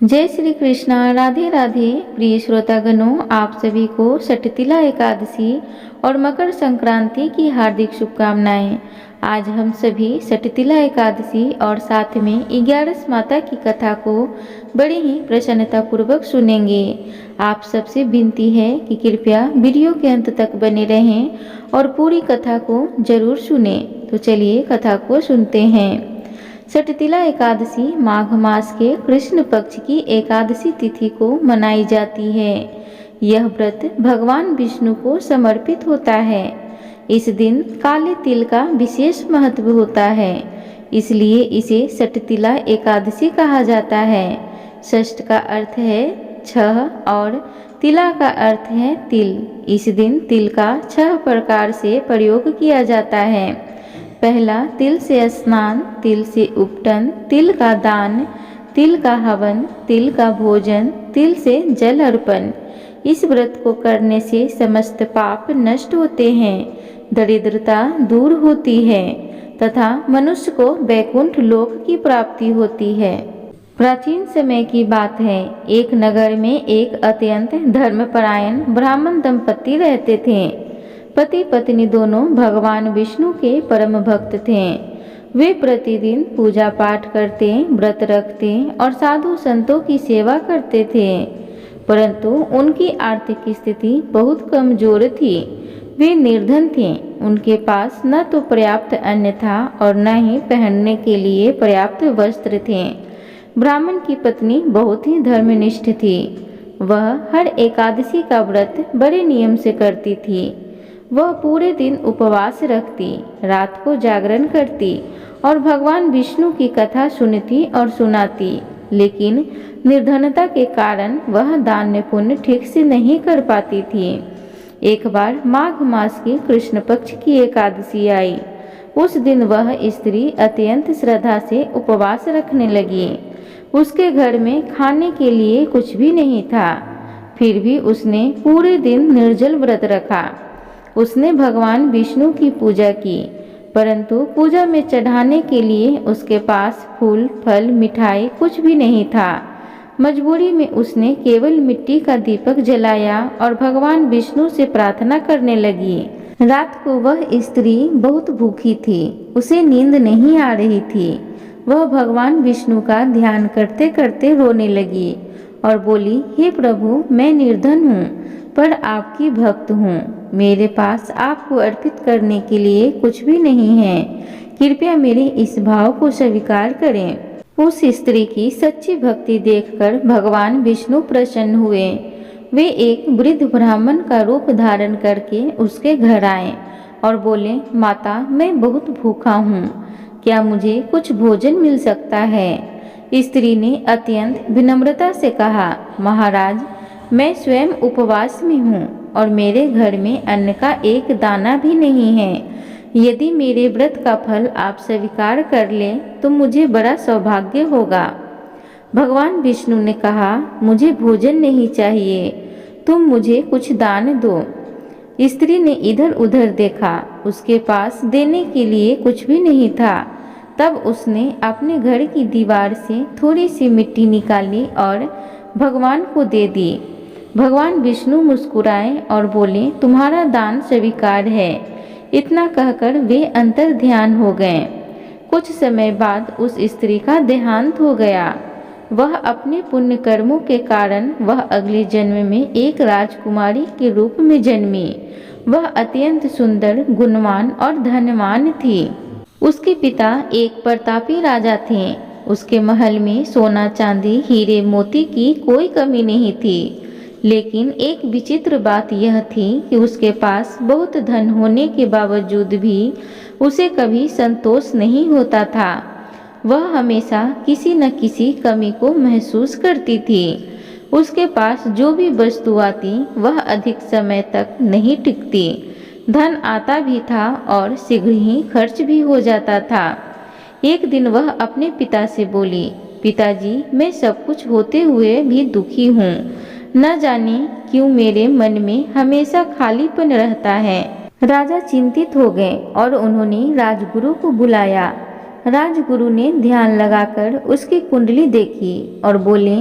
जय श्री कृष्णा। राधे राधे। प्रिय श्रोतागणों, आप सभी को सटतिला एकादशी और मकर संक्रांति की हार्दिक शुभकामनाएं। आज हम सभी सटतिला एकादशी और साथ में 11 माता की कथा को बड़े ही प्रसन्नता पूर्वक सुनेंगे। आप सबसे विनती है कि कृपया वीडियो के अंत तक बने रहें और पूरी कथा को जरूर सुने। तो चलिए कथा को सुनते हैं। सटतिला एकादशी माघ मास के कृष्ण पक्ष की एकादशी तिथि को मनाई जाती है। यह व्रत भगवान विष्णु को समर्पित होता है। इस दिन काले तिल का विशेष महत्व होता है, इसलिए इसे सटतिला एकादशी कहा जाता है। षष्ठ का अर्थ है 6 और तिला का अर्थ है तिल। इस दिन तिल का 6 प्रकार से प्रयोग किया जाता है। पहला, तिल से स्नान, तिल से उपटन, तिल का दान, तिल का हवन, तिल का भोजन, तिल से जल अर्पण। इस व्रत को करने से समस्त पाप नष्ट होते हैं, दरिद्रता दूर होती है तथा मनुष्य को वैकुंठ लोक की प्राप्ति होती है। प्राचीन समय की बात है। एक नगर में एक अत्यंत धर्मपरायण ब्राह्मण दंपति रहते थे। पति पत्नी दोनों भगवान विष्णु के परम भक्त थे। वे प्रतिदिन पूजा पाठ करते, व्रत रखते और साधु संतों की सेवा करते थे, परंतु उनकी आर्थिक स्थिति बहुत कमजोर थी। वे निर्धन थे। उनके पास न तो पर्याप्त अन्न था और न ही पहनने के लिए पर्याप्त वस्त्र थे। ब्राह्मण की पत्नी बहुत ही धर्मनिष्ठ थी। वह हर एकादशी का व्रत बड़े नियम से करती थी। वह पूरे दिन उपवास रखती, रात को जागरण करती और भगवान विष्णु की कथा सुनती और सुनाती, लेकिन निर्धनता के कारण वह दान पुण्य ठीक से नहीं कर पाती थी। एक बार माघ मास की कृष्ण पक्ष की एकादशी आई। उस दिन वह स्त्री अत्यंत श्रद्धा से उपवास रखने लगी। उसके घर में खाने के लिए कुछ भी नहीं था, फिर भी उसने पूरे दिन निर्जल व्रत रखा। उसने भगवान विष्णु की पूजा की, परंतु पूजा में चढ़ाने के लिए उसके पास फूल फल मिठाई कुछ भी नहीं था। मजबूरी में उसने केवल मिट्टी का दीपक जलाया और भगवान विष्णु से प्रार्थना करने लगी। रात को वह स्त्री बहुत भूखी थी। उसे नींद नहीं आ रही थी। वह भगवान विष्णु का ध्यान करते करते रोने लगी और बोली, हे प्रभु, मैं निर्धन हूँ पर आपकी भक्त हूँ। मेरे पास आपको अर्पित करने के लिए कुछ भी नहीं है। कृपया मेरे इस भाव को स्वीकार करें। उस स्त्री की सच्ची भक्ति देखकर भगवान विष्णु प्रसन्न हुए। वे एक वृद्ध ब्राह्मण का रूप धारण करके उसके घर आए और बोले, माता, मैं बहुत भूखा हूँ, क्या मुझे कुछ भोजन मिल सकता है? स्त्री ने अत्यंत विनम्रता से कहा, महाराज, मैं स्वयं उपवास में हूँ और मेरे घर में अन्न का एक दाना भी नहीं है। यदि मेरे व्रत का फल आप स्वीकार कर लें तो मुझे बड़ा सौभाग्य होगा। भगवान विष्णु ने कहा, मुझे भोजन नहीं चाहिए, तुम मुझे कुछ दान दो। स्त्री ने इधर उधर देखा, उसके पास देने के लिए कुछ भी नहीं था। तब उसने अपने घर की दीवार से थोड़ी सी मिट्टी निकाली और भगवान को दे दी। भगवान विष्णु मुस्कुराए और बोले, तुम्हारा दान स्वीकार है। इतना कहकर वे अंतर ध्यान हो गए। कुछ समय बाद उस स्त्री का देहांत हो गया। वह अपने पुण्य कर्मों के कारण वह अगले जन्म में एक राजकुमारी के रूप में जन्मी। वह अत्यंत सुंदर, गुणवान और धनवान थी। उसके पिता एक प्रतापी राजा थे। उसके महल में सोना चांदी हीरे मोती की कोई कमी नहीं थी, लेकिन एक विचित्र बात यह थी कि उसके पास बहुत धन होने के बावजूद भी उसे कभी संतोष नहीं होता था। वह हमेशा किसी न किसी कमी को महसूस करती थी। उसके पास जो भी वस्तु आती वह अधिक समय तक नहीं टिकती। धन आता भी था और शीघ्र ही खर्च भी हो जाता था। एक दिन वह अपने पिता से बोली, पिताजी, मैं सब कुछ होते हुए भी दुखी हूँ। न जाने क्यों मेरे मन में हमेशा खालीपन रहता है। राजा चिंतित हो गए और उन्होंने राजगुरु को बुलाया। राजगुरु ने ध्यान लगाकर उसकी कुंडली देखी और बोले,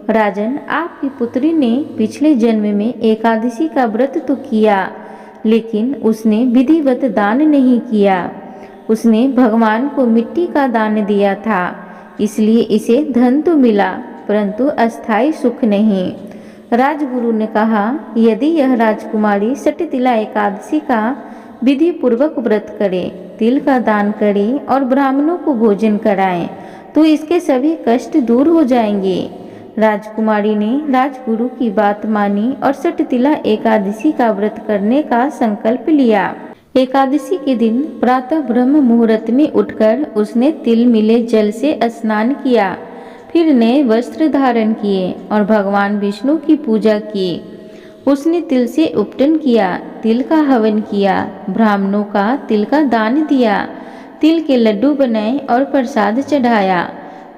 राजन, आपकी पुत्री ने पिछले जन्म में एकादशी का व्रत तो किया, लेकिन उसने विधिवत दान नहीं किया। उसने भगवान को मिट्टी का दान दिया था, इसलिए इसे धन तो मिला, परंतु अस्थायी सुख नहीं। राजगुरु ने कहा, यदि यह राजकुमारी सटतिला एकादशी का विधि पूर्वक व्रत करे, तिल का दान करे और ब्राह्मणों को भोजन कराए, तो इसके सभी कष्ट दूर हो जाएंगे। राजकुमारी ने राजगुरु की बात मानी और सटतिला एकादशी का व्रत करने का संकल्प लिया। एकादशी के दिन प्रातः ब्रह्म मुहूर्त में उठकर उसने तिल मिले जल से स्नान किया, फिर नए वस्त्र धारण किए और भगवान विष्णु की पूजा की। उसने तिल से उपटन किया, तिल का हवन किया, ब्राह्मणों का तिल का दान दिया, तिल के लड्डू बनाए और प्रसाद चढ़ाया,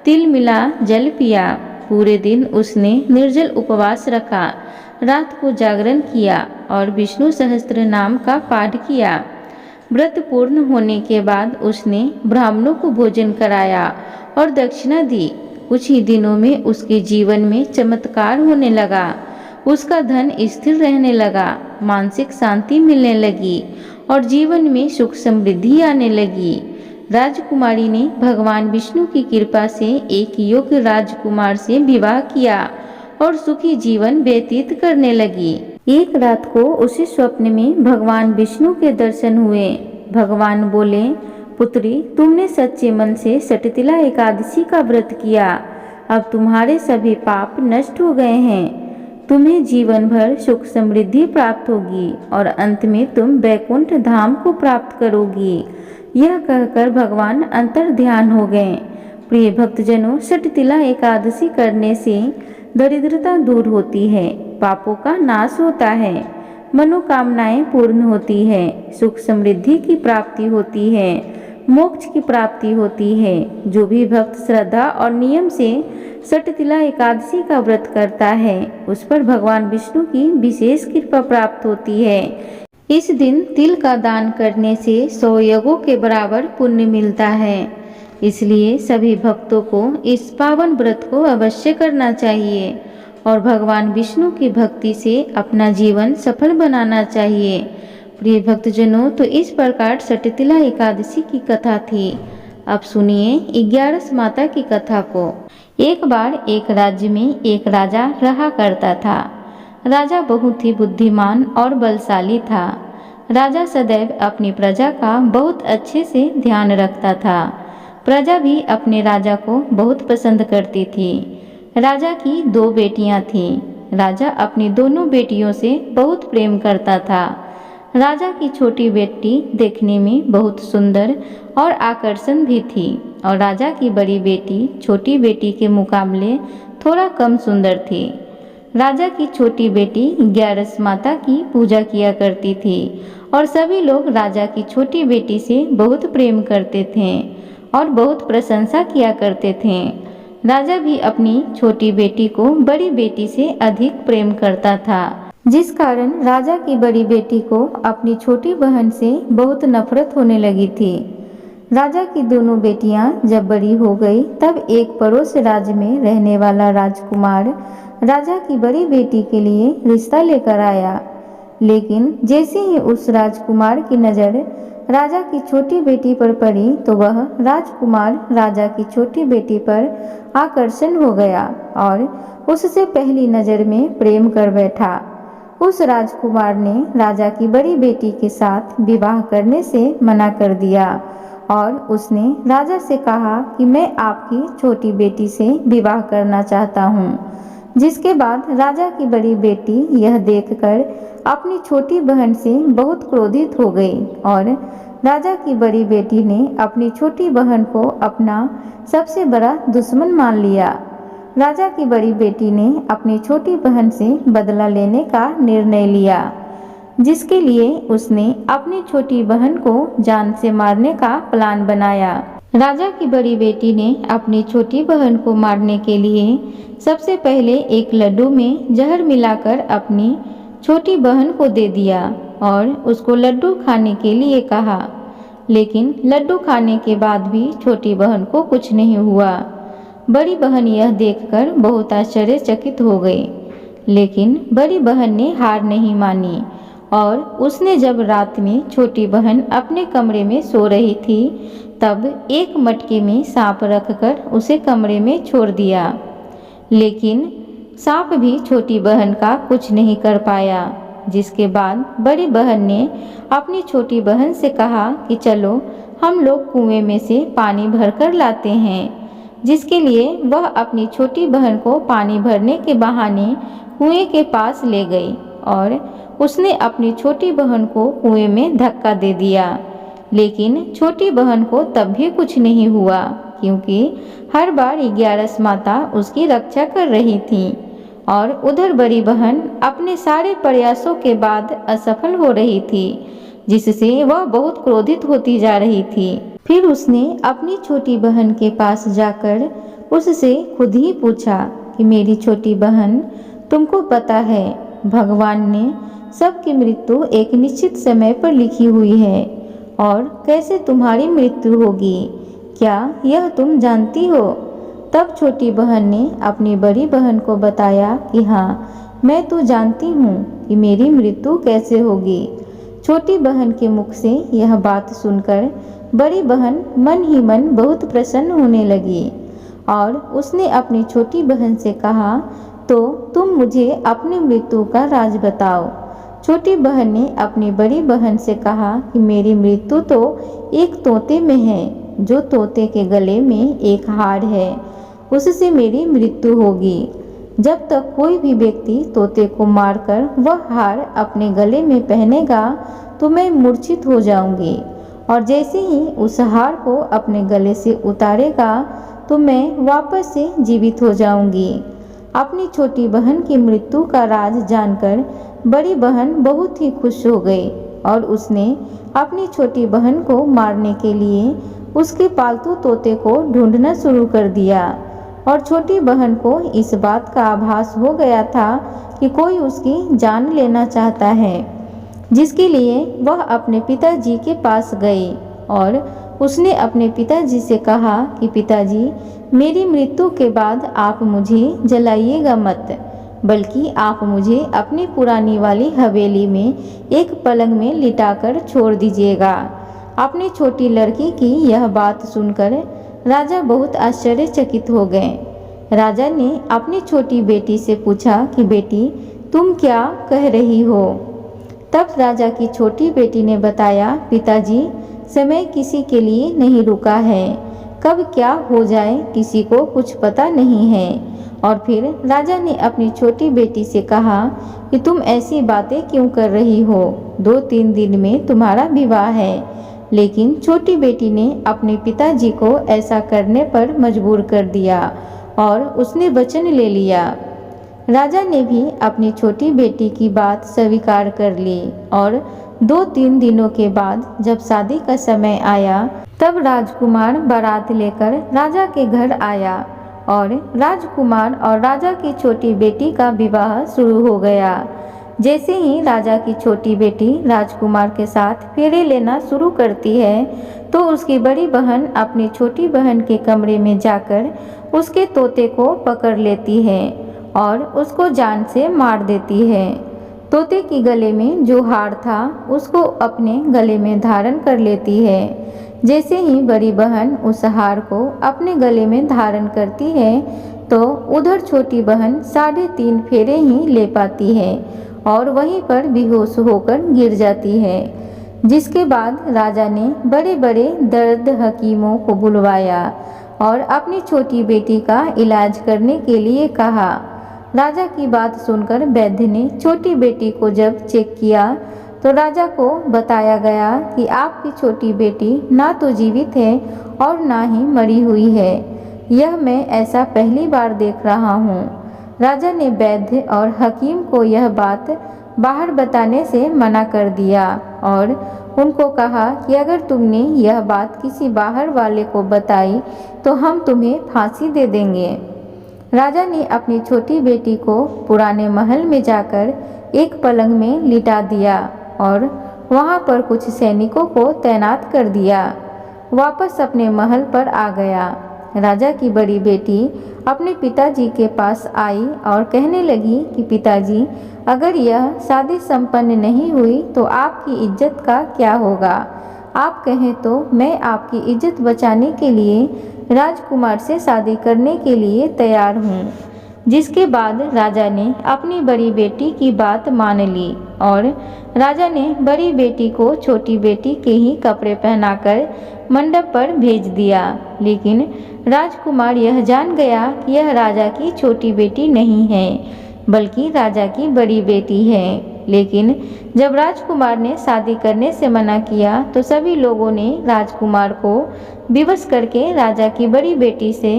तिल मिला जल पिया। पूरे दिन उसने निर्जल उपवास रखा, रात को जागरण किया और विष्णु सहस्त्र नाम का पाठ किया। व्रत पूर्ण होने के बाद उसने ब्राह्मणों को भोजन कराया और दक्षिणा दी। कुछ ही दिनों में उसके जीवन में चमत्कार होने लगा। उसका धन स्थिर रहने लगा, मानसिक शांति मिलने लगी और जीवन में सुख समृद्धि आने लगी। राजकुमारी ने भगवान विष्णु की कृपा से एक योग्य राजकुमार से विवाह किया और सुखी जीवन व्यतीत करने लगी। एक रात को उसी स्वप्न में भगवान विष्णु के दर्शन हुए। भगवान बोले, पुत्री, तुमने सच्चे मन से सटतिला एकादशी का व्रत किया, अब तुम्हारे सभी पाप नष्ट हो गए हैं। तुम्हें जीवन भर सुख समृद्धि प्राप्त होगी और अंत में तुम वैकुंठ धाम को प्राप्त करोगी। यह कहकर भगवान अंतर ध्यान हो गए। प्रिय भक्तजनों, सटतिला एकादशी करने से दरिद्रता दूर होती है, पापों का नाश होता है, मनोकामनाएं पूर्ण होती है, सुख समृद्धि की प्राप्ति होती है, मोक्ष की प्राप्ति होती है। जो भी भक्त श्रद्धा और नियम से सटतिला एकादशी का व्रत करता है, उस पर भगवान विष्णु की विशेष कृपा प्राप्त होती है। इस दिन तिल का दान करने से 100 यज्ञों के बराबर पुण्य मिलता है। इसलिए सभी भक्तों को इस पावन व्रत को अवश्य करना चाहिए और भगवान विष्णु की भक्ति से अपना जीवन सफल बनाना चाहिए। प्रिय भक्तजनों, तो इस प्रकार सटतिला एकादशी की कथा थी। अब सुनिए 11 माता की कथा को। एक बार एक राज्य में एक राजा रहा करता था। राजा बहुत ही बुद्धिमान और बलशाली था। राजा सदैव अपनी प्रजा का बहुत अच्छे से ध्यान रखता था। प्रजा भी अपने राजा को बहुत पसंद करती थी। राजा की 2 बेटियां थीं। राजा अपनी दोनों बेटियों से बहुत प्रेम करता था। राजा की छोटी बेटी देखने में बहुत सुंदर और आकर्षण भी थी और राजा की बड़ी बेटी छोटी बेटी के मुकाबले थोड़ा कम सुंदर थी। राजा की छोटी बेटी 11 माता की पूजा किया करती थी और सभी लोग राजा की छोटी बेटी से बहुत प्रेम करते थे और बहुत प्रशंसा किया करते थे। राजा भी अपनी छोटी बेटी को बड़ी बेटी से अधिक प्रेम करता था, जिस कारण राजा की बड़ी बेटी को अपनी छोटी बहन से बहुत नफरत होने लगी थी। राजा की दोनों बेटियां जब बड़ी हो गई, तब एक पड़ोस राज्य में रहने वाला राजकुमार राजा की बड़ी बेटी के लिए रिश्ता लेकर आया। लेकिन जैसे ही उस राजकुमार की नज़र राजा की छोटी बेटी पर पड़ी, तो वह राजकुमार राजा की छोटी बेटी पर आकर्षण हो गया और उससे पहली नज़र में प्रेम कर बैठा। उस राजकुमार ने राजा की बड़ी बेटी के साथ विवाह करने से मना कर दिया और उसने राजा से कहा कि मैं आपकी छोटी बेटी से विवाह करना चाहता हूँ। जिसके बाद राजा की बड़ी बेटी यह देखकर अपनी छोटी बहन से बहुत क्रोधित हो गई और राजा की बड़ी बेटी ने अपनी छोटी बहन को अपना सबसे बड़ा दुश्मन मान लिया। राजा की बड़ी बेटी ने अपनी छोटी बहन से बदला लेने का निर्णय लिया, जिसके लिए उसने अपनी छोटी बहन को जान से मारने का प्लान बनाया। राजा की बड़ी बेटी ने अपनी छोटी बहन को मारने के लिए सबसे पहले एक लड्डू में जहर मिलाकर अपनी छोटी बहन को दे दिया और उसको लड्डू खाने के लिए कहा। लेकिन लड्डू खाने के बाद भी छोटी बहन को कुछ नहीं हुआ। बड़ी बहन यह देखकर बहुत आश्चर्यचकित हो गई, लेकिन बड़ी बहन ने हार नहीं मानी और उसने जब रात में छोटी बहन अपने कमरे में सो रही थी तब एक मटके में सांप रखकर उसे कमरे में छोड़ दिया। लेकिन सांप भी छोटी बहन का कुछ नहीं कर पाया। जिसके बाद बड़ी बहन ने अपनी छोटी बहन से कहा कि चलो हम लोग कुएं में से पानी भरकर लाते हैं, जिसके लिए वह अपनी छोटी बहन को पानी भरने के बहाने कुएं के पास ले गई और उसने अपनी छोटी बहन को कुएं में धक्का दे दिया। लेकिन छोटी बहन को तब भी कुछ नहीं हुआ, क्योंकि हर बार 11 माता उसकी रक्षा कर रही थी और उधर बड़ी बहन अपने सारे प्रयासों के बाद असफल हो रही थी, जिससे वह बहुत क्रोधित होती जा रही थी। फिर उसने अपनी छोटी बहन के पास जाकर उससे खुद ही पूछा कि मेरी छोटी बहन, तुमको पता है भगवान ने सबकी मृत्यु एक निश्चित समय पर लिखी हुई है और कैसे तुम्हारी मृत्यु होगी, क्या यह तुम जानती हो? तब छोटी बहन ने अपनी बड़ी बहन को बताया कि हाँ, मैं तो जानती हूँ कि मेरी मृत्यु कैसे होगी। छोटी बहन के मुख से यह बात सुनकर बड़ी बहन मन ही मन बहुत प्रसन्न होने लगी और उसने अपनी छोटी बहन से कहा, तो तुम मुझे अपनी मृत्यु का राज बताओ। छोटी बहन ने अपनी बड़ी बहन से कहा कि मेरी मृत्यु तो एक तोते में है, जो तोते के गले में एक हार है, उससे मेरी मृत्यु होगी। जब तक कोई भी व्यक्ति तोते को मारकर वह हार अपने गले में पहनेगा तो मैं मूर्छित हो जाऊंगी, और जैसे ही उस हार को अपने गले से उतारेगा तो मैं वापस से जीवित हो जाऊंगी। अपनी छोटी बहन की मृत्यु का राज जानकर बड़ी बहन बहुत ही खुश हो गई और उसने अपनी छोटी बहन को मारने के लिए उसके पालतू तोते को ढूंढना शुरू कर दिया। और छोटी बहन को इस बात का आभास हो गया था कि कोई उसकी जान लेना चाहता है, जिसके लिए वह अपने पिताजी के पास गई और उसने अपने पिताजी से कहा कि पिताजी, मेरी मृत्यु के बाद आप मुझे जलाइएगा मत, बल्कि आप मुझे अपनी पुरानी वाली हवेली में एक पलंग में लिटाकर छोड़ दीजिएगा। अपनी छोटी लड़की की यह बात सुनकर राजा बहुत आश्चर्यचकित हो गए। राजा ने अपनी छोटी बेटी से पूछा कि बेटी, तुम क्या कह रही हो? तब राजा की छोटी बेटी ने बताया, पिताजी, समय किसी के लिए नहीं रुका है, कब क्या हो जाए किसी को कुछ पता नहीं है। और फिर राजा ने अपनी छोटी बेटी से कहा कि तुम ऐसी बातें क्यों कर रही हो, 2-3 दिन में तुम्हारा विवाह है। लेकिन छोटी बेटी ने अपने पिताजी को ऐसा करने पर मजबूर कर दिया और उसने वचन ले लिया। राजा ने भी अपनी छोटी बेटी की बात स्वीकार कर ली और 2-3 दिनों के बाद जब शादी का समय आया तब राजकुमार बारात लेकर राजा के घर आया और राजकुमार और राजा की छोटी बेटी का विवाह शुरू हो गया। जैसे ही राजा की छोटी बेटी राजकुमार के साथ फेरे लेना शुरू करती है तो उसकी बड़ी बहन अपनी छोटी बहन के कमरे में जाकर उसके तोते को पकड़ लेती है और उसको जान से मार देती है। तोते के गले में जो हार था उसको अपने गले में धारण कर लेती है। जैसे ही बड़ी बहन उस हार को अपने गले में धारण करती है तो उधर छोटी बहन 3.5 फेरे ही ले पाती है और वहीं पर बेहोश होकर गिर जाती है। जिसके बाद राजा ने बड़े बड़े दर्द हकीमों को बुलवाया और अपनी छोटी बेटी का इलाज करने के लिए कहा। राजा की बात सुनकर वैद्य ने छोटी बेटी को जब चेक किया तो राजा को बताया गया कि आपकी छोटी बेटी ना तो जीवित है और ना ही मरी हुई है। यह मैं ऐसा पहली बार देख रहा हूँ। राजा ने वैद्य और हकीम को यह बात बाहर बताने से मना कर दिया और उनको कहा कि अगर तुमने यह बात किसी बाहर वाले को बताई तो हम तुम्हें फांसी दे देंगे। राजा ने अपनी छोटी बेटी को पुराने महल में जाकर एक पलंग में लिटा दिया और वहां पर कुछ सैनिकों को तैनात कर दिया। वापस अपने महल पर आ गया। राजा की बड़ी बेटी अपने पिताजी के पास आई और कहने लगी कि पिताजी, अगर यह शादी संपन्न नहीं हुई तो आपकी इज्जत का क्या होगा। आप कहें तो मैं आपकी इज्जत बचाने के लिए राजकुमार से शादी करने के लिए तैयार हूँ। जिसके बाद राजा ने अपनी बड़ी बेटी की बात मान ली और राजा ने बड़ी बेटी को छोटी बेटी के ही कपड़े पहनाकर मंडप पर भेज दिया। लेकिन राजकुमार यह जान गया कि यह राजा की छोटी बेटी नहीं है बल्कि राजा की बड़ी बेटी है। लेकिन जब राजकुमार ने शादी करने से मना किया तो सभी लोगों ने राजकुमार को विवश करके राजा की बड़ी बेटी से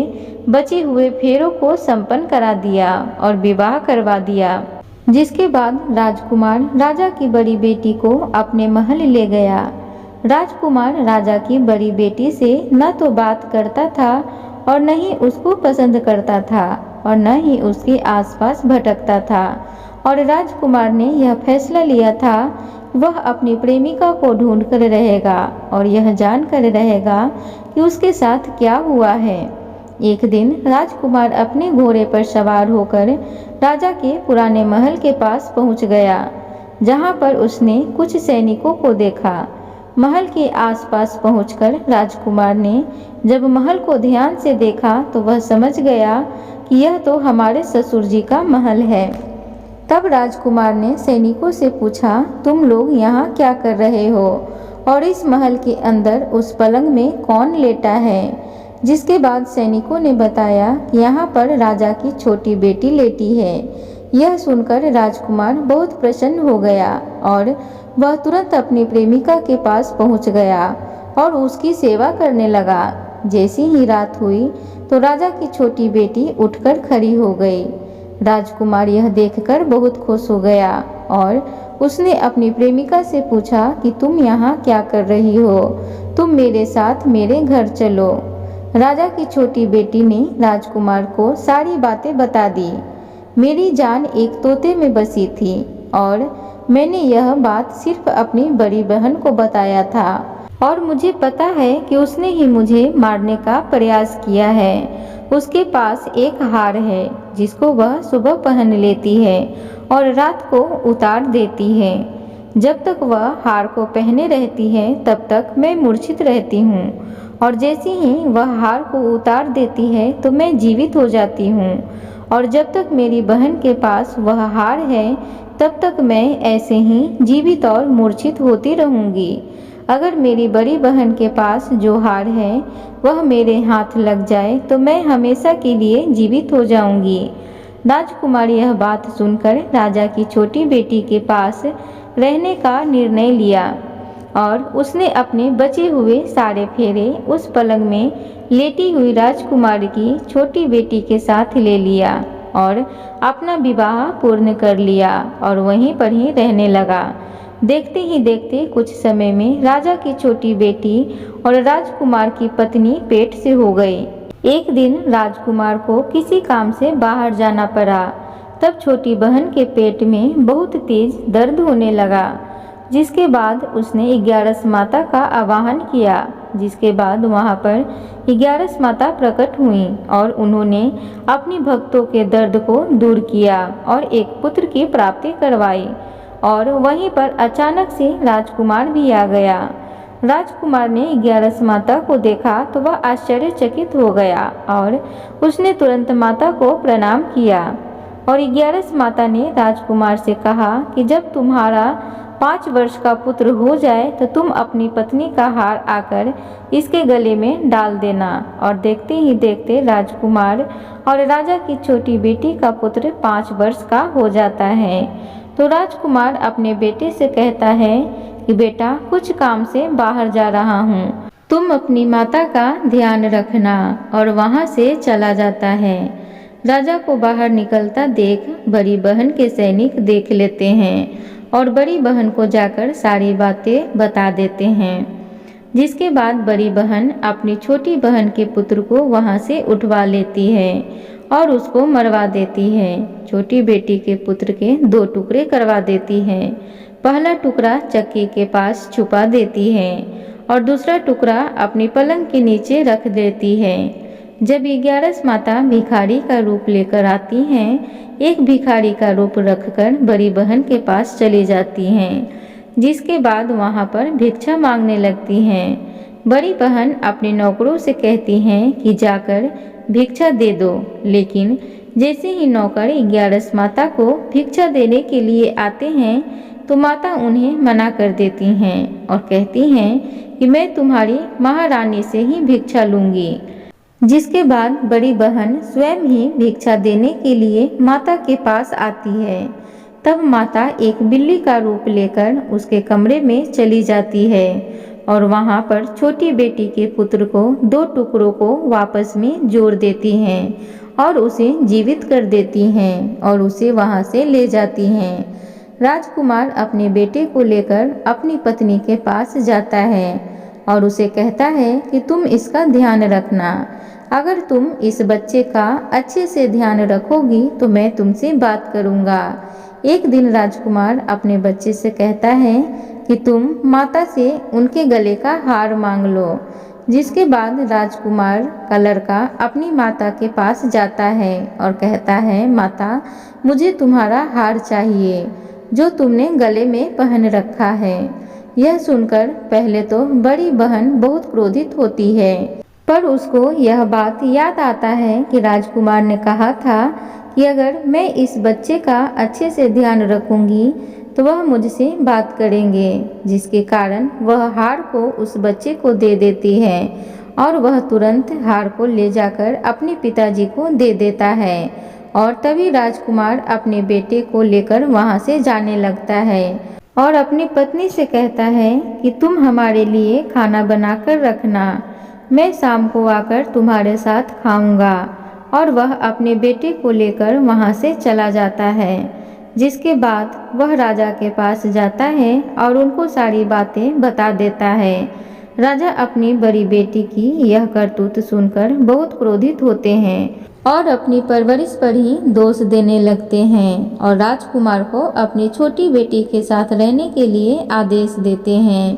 बचे हुए फेरों को संपन्न करा दिया और विवाह करवा दिया। जिसके बाद राजकुमार राजा की बड़ी बेटी को अपने महल ले गया। राजकुमार राजा की बड़ी बेटी से न तो बात करता था और न ही उसको पसंद करता था और न ही उसके आसपास भटकता था। और राजकुमार ने यह फैसला लिया था वह अपनी प्रेमिका को ढूंढ कर रहेगा और यह जान कर रहेगा कि उसके साथ क्या हुआ है। एक दिन राजकुमार अपने घोड़े पर सवार होकर राजा के पुराने महल के पास पहुंच गया, जहां पर उसने कुछ सैनिकों को देखा। महल के आसपास पहुंचकर राजकुमार ने जब महल को ध्यान से देखा तो वह समझ गया कि यह तो हमारे ससुर जी का महल है। तब राजकुमार ने सैनिकों से पूछा, तुम लोग यहाँ क्या कर रहे हो और इस महल के अंदर उस पलंग में कौन लेटा है। जिसके बाद सैनिकों ने बताया कि यहाँ पर राजा की छोटी बेटी लेटी है। यह सुनकर राजकुमार बहुत प्रसन्न हो गया और वह तुरंत अपनी प्रेमिका के पास पहुँच गया और उसकी सेवा करने लगा। जैसी ही रात हुई तो राजा की छोटी बेटी उठकर खड़ी हो गई। राजकुमार यह देखकर बहुत खुश हो गया और उसने अपनी प्रेमिका से पूछा कि तुम यहाँ क्या कर रही हो, तुम मेरे साथ मेरे घर चलो। राजा की छोटी बेटी ने राजकुमार को सारी बातें बता दी। मेरी जान एक तोते में बसी थी और मैंने यह बात सिर्फ अपनी बड़ी बहन को बताया था और मुझे पता है कि उसने ही मुझे मारने का प्रयास किया है। उसके पास एक हार है जिसको वह सुबह पहन लेती है और रात को उतार देती है। जब तक वह हार को पहने रहती है तब तक मैं मूर्छित रहती हूँ और जैसे ही वह हार को उतार देती है तो मैं जीवित हो जाती हूँ और जब तक मेरी बहन के पास वह हार है तब तक मैं ऐसे ही जीवित और मूर्छित होती रहूँगी। अगर मेरी बड़ी बहन के पास जो हार है वह मेरे हाथ लग जाए तो मैं हमेशा के लिए जीवित हो जाऊंगी। राजकुमार यह बात सुनकर राजा की छोटी बेटी के पास रहने का निर्णय लिया और उसने अपने बचे हुए सारे फेरे उस पलंग में लेटी हुई राजकुमार की छोटी बेटी के साथ ले लिया और अपना विवाह पूर्ण कर लिया और वहीं पर ही रहने लगा। देखते ही देखते कुछ समय में राजा की छोटी बेटी और राजकुमार की पत्नी पेट से हो गई। एक दिन राजकुमार को किसी काम से बाहर जाना पड़ा। तब छोटी बहन के पेट में बहुत तेज दर्द होने लगा। जिसके बाद उसने 11 माता का आवाहन किया। जिसके बाद वहां पर 11 माता प्रकट हुई और उन्होंने अपनी भक्तों के दर्द को दूर किया और एक पुत्र की प्राप्ति करवाई। और वहीं पर अचानक से राजकुमार भी आ गया। राजकुमार ने 11 माता को देखा तो वह आश्चर्यचकित हो गया और उसने तुरंत माता को प्रणाम किया। और 11 माता ने राजकुमार से कहा कि जब तुम्हारा 5 वर्ष का पुत्र हो जाए तो तुम अपनी पत्नी का हार आकर इसके गले में डाल देना। और देखते ही देखते राजकुमार और राजा की छोटी बेटी का पुत्र 5 वर्ष का हो जाता है। तो राजकुमार अपने बेटे से कहता है कि बेटा, कुछ काम से बाहर जा रहा हूँ, तुम अपनी माता का ध्यान रखना। और वहाँ से चला जाता है। राजा को बाहर निकलता देख बड़ी बहन के सैनिक देख लेते हैं और बड़ी बहन को जाकर सारी बातें बता देते हैं। जिसके बाद बड़ी बहन अपनी छोटी बहन के पुत्र को वहाँ से उठवा लेती है और उसको मरवा देती है। छोटी बेटी के पुत्र के 2 टुकड़े करवा देती है। पहला टुकड़ा चक्की के पास छुपा देती है और दूसरा टुकड़ा अपनी पलंग के नीचे रख देती है। जब 11 माता भिखारी का रूप लेकर आती हैं, एक भिखारी का रूप रखकर बड़ी बहन के पास चली जाती हैं, जिसके बाद वहाँ पर भिक्षा मांगने लगती हैं। बड़ी बहन अपने नौकरों से कहती हैं कि जाकर भिक्षा दे दो, लेकिन जैसे ही नौकर 11 माता को भिक्षा देने के लिए आते हैं तो माता उन्हें मना कर देती हैं और कहती हैं कि मैं तुम्हारी महारानी से ही भिक्षा लूँगी। जिसके बाद बड़ी बहन स्वयं ही भिक्षा देने के लिए माता के पास आती है। तब माता एक बिल्ली का रूप लेकर उसके कमरे में चली जाती है और वहाँ पर छोटी बेटी के पुत्र को 2 टुकड़ों को वापस में जोड़ देती हैं और उसे जीवित कर देती हैं और उसे वहाँ से ले जाती हैं। राजकुमार अपने बेटे को लेकर अपनी पत्नी के पास जाता है और उसे कहता है कि तुम इसका ध्यान रखना। अगर तुम इस बच्चे का अच्छे से ध्यान रखोगी तो मैं तुमसे बात करूँगा। एक दिन राजकुमार अपने बच्चे से कहता है कि तुम माता से उनके गले का हार मांग लो। जिसके बाद राजकुमार का लड़का अपनी माता के पास जाता है और कहता है, माता मुझे तुम्हारा हार चाहिए जो तुमने गले में पहन रखा है। यह सुनकर पहले तो बड़ी बहन बहुत क्रोधित होती है, पर उसको यह बात याद आता है कि राजकुमार ने कहा था कि अगर मैं इस बच्चे का अच्छे से ध्यान रखूंगी तो वह मुझसे बात करेंगे, जिसके कारण वह हार को उस बच्चे को दे देती है और वह तुरंत हार को ले जाकर अपने पिताजी को दे देता है। और तभी राजकुमार अपने बेटे को लेकर वहाँ से जाने लगता है और अपनी पत्नी से कहता है कि तुम हमारे लिए खाना बनाकर रखना, मैं शाम को आकर तुम्हारे साथ खाऊंगा। और वह अपने बेटे को लेकर वहाँ से चला जाता है। जिसके बाद वह राजा के पास जाता है और उनको सारी बातें बता देता है। राजा अपनी बड़ी बेटी की यह करतूत सुनकर बहुत क्रोधित होते हैं और अपनी परवरिश पर ही दोष देने लगते हैं और राजकुमार को अपनी छोटी बेटी के साथ रहने के लिए आदेश देते हैं।